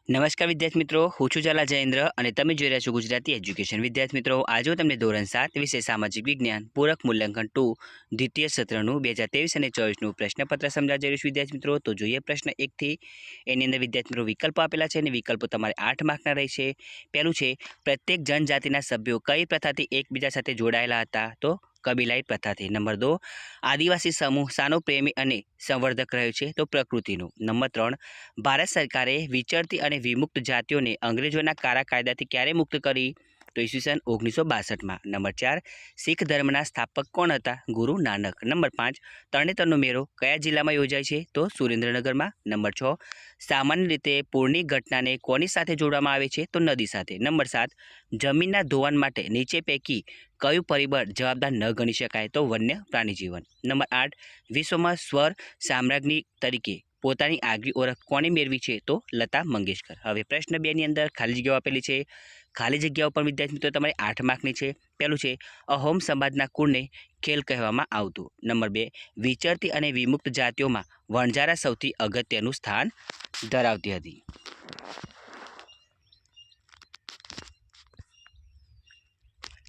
નમસ્કાર વિદ્યાર્થી મિત્રો, હું છું ઝાલા જયેન્દ્ર અને તમે જોઈ રહ્યા છો ગુજરાતી એજ્યુકેશન. વિદ્યાર્થી મિત્રો, આજે હું તમને ધોરણ 7 વિષય સામાજિક વિજ્ઞાન પૂરક મૂલ્યાંકન 2 દ્વિતીય સત્રનું 2023 અને 24નું પ્રશ્નપત્ર સમજાવવા જઈ રહ્યું છું. વિદ્યાર્થી મિત્રો, તો જોઈએ પ્રશ્ન 1 થી. એની અંદર વિદ્યાર્થી મિત્રો વિકલ્પો આપેલા છે અને વિકલ્પો તમારે 8 માર્કના રહેશે. પહેલું છે, પ્રત્યેક જનજાતિના સભ્યો કઈ પ્રથાથી એકબીજા સાથે જોડાયેલા હતા? તો કબીલાઈ પ્રથાથી. નંબર 2, આદિવાસી સમૂહ શાનો પ્રેમી અને સંવર્ધક રહ્યો છે? તો પ્રકૃતિનો. નંબર 3, ભારત સરકારે વિચરતી અને વિમુક્ત જાતિઓને અંગ્રેજોના કાળા કાયદાથી ક્યારે મુક્ત કરી? તો ઈસવીસન 1962માં. નંબર 4, શીખ ધર્મના સ્થાપક કોણ હતા? ગુરુ નાનક. નંબર 5, તરણેતરનો મેળો કયા જિલ્લામાં યોજાય છે? તો સુરેન્દ્રનગરમાં. નંબર 6, સામાન્ય રીતે પૂરની ઘટનાને કોની સાથે જોડવામાં આવે છે? તો નદી સાથે. નંબર 7, જમીનના ધોવાણ માટે નીચે પૈકી કયું પરિબળ જવાબદાર ન ગણી શકાય? તો વન્ય પ્રાણી જીવન. નંબર 8, વિશ્વમાં સ્વર સામ્રાજ્ઞી તરીકે પોતાની આગવી ઓળખ કોણે મેળવી છે? તો લતા મંગેશકર. હવે પ્રશ્ન 2ની અંદર ખાલી જગ્યાઓ આપેલી છે. ખાલી જગ્યાઓ પણ વિદ્યાર્થી મિત્રો તમારે 8 માર્કની છે. પહેલું છે, અહોમ સમાજના કુળને ખેલ કહેવામાં આવતું. નંબર 2, વિચરતી અને વિમુક્ત જાતિઓમાં વણઝારા સૌથી અગત્યનું સ્થાન ધરાવતી હતી.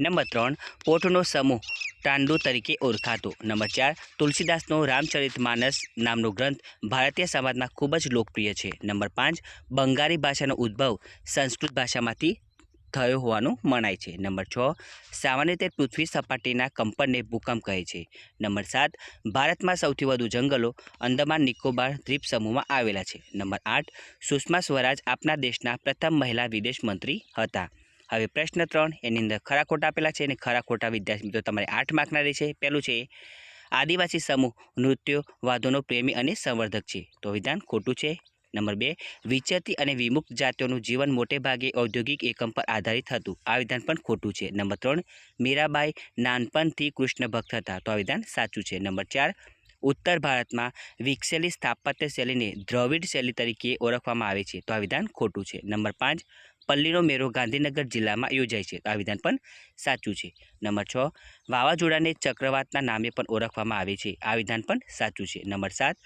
નંબર 3, પોઠનો સમૂહ તાંડુ તરીકે ઓળખાતો. નંબર 4, તુલસીદાસનો રામચરિતમાનસ નામનો ગ્રંથ ભારતીય સમાજમાં ખૂબ જ લોકપ્રિય છે. નંબર 5, બંગાળી ભાષાનો ઉદ્ભવ સંસ્કૃત ભાષામાંથી થયો હોવાનું મનાય છે. નંબર 6, સામાન્ય રીતે પૃથ્વી સપાટીના કંપનને ભૂકંપ કહે છે. નંબર 7, ભારતમાં સૌથી વધુ જંગલો અંદમાન નિકોબાર દ્વીપ સમૂહમાં આવેલા છે. નંબર 8, સુષ્મા સ્વરાજ આપણા દેશના પ્રથમ મહિલા વિદેશ મંત્રી હતા. હવે પ્રશ્ન 3, એની અંદર ખરા ખોટા આપેલા છે અને ખરા ખોટા વિદ્યાર્થી મિત્રો તમારે 8 માર્કના રહેશે. પહેલું છે, આદિવાસી સમૂહ નૃત્યવાદોનો પ્રેમી અને સંવર્ધક છે. તો વિધાન ખોટું છે. નંબર 2, વિચરતી અને વિમુક્ત જાતિઓનું જીવન મોટે ભાગે ઔદ્યોગિક એકમ પર આધારિત હતું. આ વિધાન પણ ખોટું છે. નંબર 3, મીરાબાઈ નાનપણથી કૃષ્ણ ભક્ત હતા. તો આ વિધાન સાચું છે. નંબર 4, ઉત્તર ભારતમાં વિકસેલી સ્થાપત્ય શૈલીને દ્રવિડ શૈલી તરીકે ઓળખવામાં આવે છે. તો આ વિધાન ખોટું છે. નંબર 5, પલ્લીનો મેળો ગાંધીનગર જિલ્લામાં યોજાય છે. તો આ વિધાન પણ સાચું છે. નંબર 6, વાવાઝોડાને ચક્રવાતના નામે પણ ઓળખવામાં આવે છે. આ વિધાન પણ સાચું છે. નંબર 7,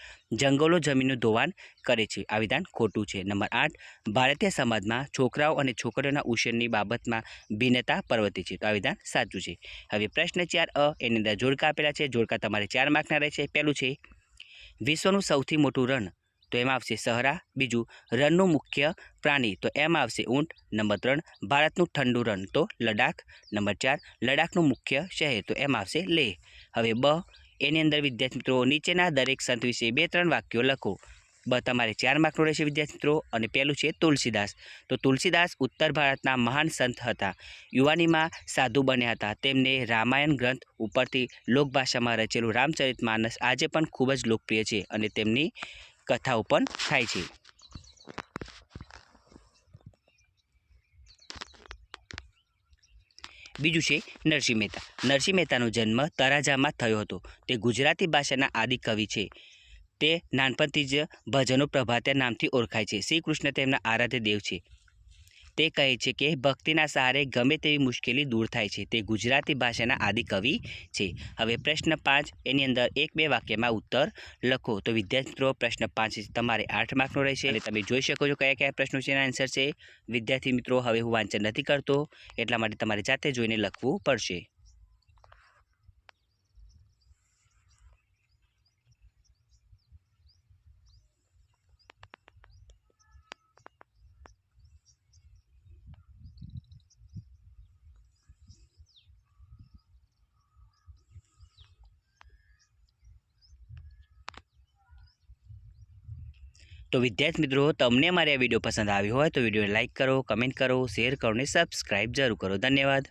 જંગલો જમીનનું ધોવાણ કરે છે. આ વિધાન ખોટું છે. નંબર 8, ભારતીય સમાજમાં છોકરાઓ અને છોકરીઓના ઉછેરની બાબતમાં ભિન્નતા પ્રવર્તે છે. તો આ વિધાન સાચું છે. હવે પ્રશ્ન 4 એની અંદર જોડકા આપેલા છે. જોડકા તમારે 4 માર્કના રહેશે. પહેલું છે, વિશ્વનું સૌથી મોટું રણ? તો એમાં આવશે સહરા. બીજું, રણનું મુખ્ય પ્રાણી? તો એમાં આવશે ઊંટ. નંબર 3, ભારતનું ઠંડુ રણ? તો લડાખ. નંબર 4, લડાખનું મુખ્ય શહેર? તો એમાં આવશે લેહ. હવે એની અંદર વિદ્યાર્થી મિત્રો નીચેના દરેક સંત વિશે 2-3 વાક્યો લખો. તમારે 4 માર્કનું રહેશે વિદ્યાર્થી મિત્રો. અને પહેલું છે તુલસીદાસ. તો તુલસીદાસ ઉત્તર ભારતના મહાન સંત હતા. યુવાનીમાં સાધુ બન્યા હતા. તેમને રામાયણ ગ્રંથ ઉપરથી લોકભાષામાં રચેલું રામચરિતમાનસ આજે પણ ખૂબ જ લોકપ્રિય છે અને તેમની કથાઓ પણ થાય છે. બીજું છે નરસિંહ મહેતા. નરસિંહ મહેતાનો જન્મ તળાજામાં થયો હતો. તે ગુજરાતી ભાષાના આદિ કવિ છે. તે નાનપણથી જ ભજનો પ્રભાતિયા નામથી ઓળખાય છે. શ્રી કૃષ્ણ તેમના આરાધ્ય દેવ છે. તે કહે છે કે ભક્તિના સહારે ગમે તેવી મુશ્કેલી દૂર થાય છે. તે ગુજરાતી ભાષાના આદિ કવિ છે. હવે પ્રશ્ન 5 એની અંદર 1-2 વાક્યમાં ઉત્તર લખો. તો વિદ્યાર્થી મિત્રો પ્રશ્ન 5 તમારે 8 માર્કનો રહેશે અને તમે જોઈ શકો છો કયા કયા પ્રશ્નો છે એના આન્સર છે. વિદ્યાર્થી મિત્રો હવે હું વાંચન નથી કરતો એટલા માટે તમારે જાતે જોઈને લખવું પડશે. તો વિદ્યાર્થી મિત્રો તમને મારી આ વિડીયો પસંદ આવ્યો હોય તો વિડીયોને લાઇક કરો, કમેન્ટ કરો, શેર કરો અને સબસ્ક્રાઈબ જરૂર કરો. ધન્યવાદ.